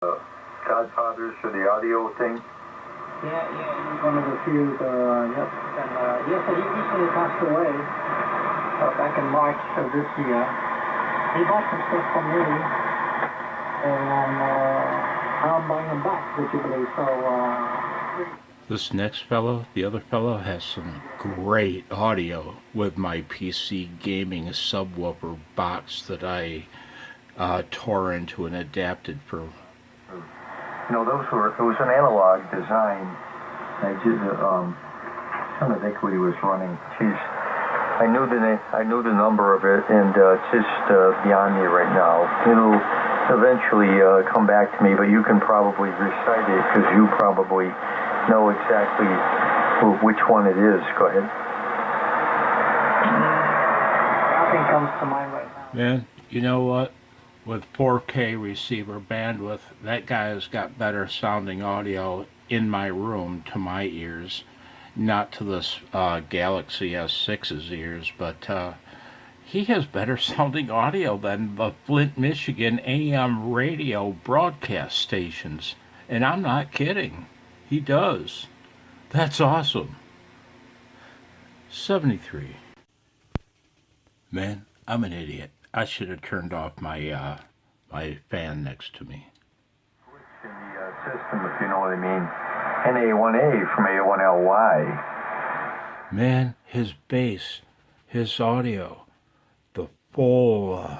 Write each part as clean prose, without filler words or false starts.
Godfathers for the audio thing? Yeah, he's one of the few, yep. And, yes, he recently passed away, back in March of this year. He bought some stuff from me, and I'm buying them back, would you believe, so, This next fellow, the other fellow, has some great audio with my PC gaming subwoofer box that I tore into and adapted for. You know, it was an analog design. I just, trying to think what he was running. Jeez, I knew the number of it, and it's just beyond me right now. It'll eventually come back to me, but you can probably recite it because you probably know exactly which one it is. Go ahead. Nothing comes to mind right now. Man, you know what? With 4K receiver bandwidth, that guy has got better sounding audio in my room to my ears, not to this Galaxy S6's ears, but he has better sounding audio than the Flint, Michigan AM radio broadcast stations. And I'm not kidding. He does. That's awesome. 73. Man, I'm an idiot. I should have turned off my my fan next to me. In the system, if you know what I mean. NA1A from A1LY. Man, his bass, his audio, the full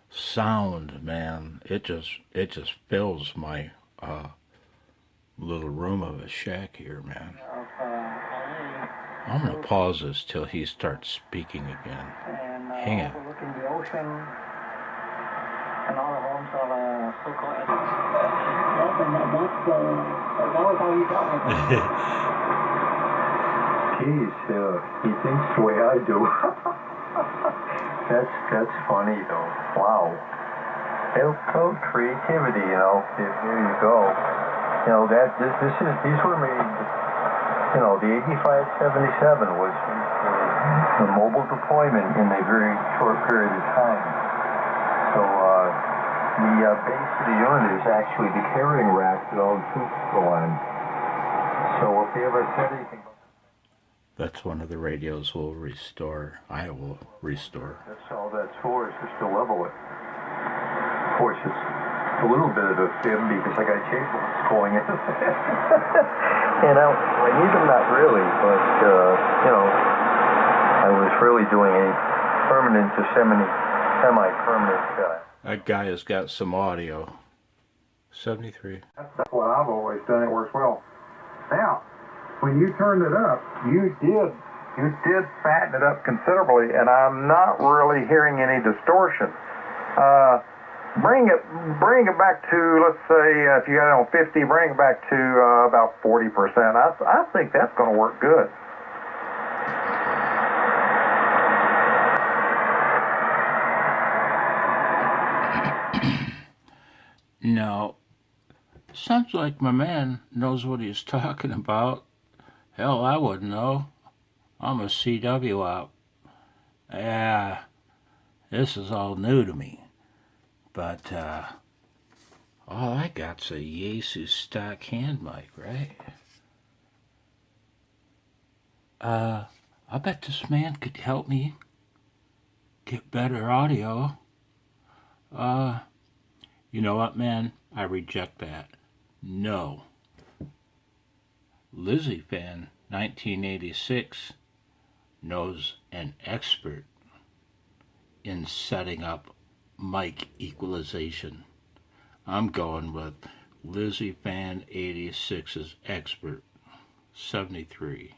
sound, man, it just fills my little room of a shack here, man. I'm gonna pause this till he starts speaking again. Hang on. Overlooking the ocean, and all the homes are so-called. That was how he got me. Geez, he thinks the way I do. That's funny though. Wow. Code creativity, you know. Here you go. You know these were made. You know, the 8577 was the mobile deployment in a very short period of time. So the base of the unit is actually the carrying rack that all the troops go on. So if they ever said anything, that's one of the radios we'll restore. I will restore. That's all that's for, is just to level it. Of course, it's a little bit of a fib because I got chaplets going in. And I need them not really, but, you know, I was really doing a permanent to semi-permanent. That guy has got some audio. 73. That's what I've always done. It works well. Now, when you turned it up, you did fatten it up considerably, and I'm not really hearing any distortion. Bring it back to, let's say, if you got it on 50, bring it back to about 40%. I think that's going to work good. No. Sounds like my man knows what he's talking about. Hell, I wouldn't know. I'm a CW out. Yeah, this is all new to me. But all I got's a Yaesu stock hand mic, right? I bet this man could help me get better audio. You know what, man? I reject that. No. Lizzie Fan 1986 knows an expert in setting up mic equalization. I'm going with Lizzie Fan 86's expert. 73.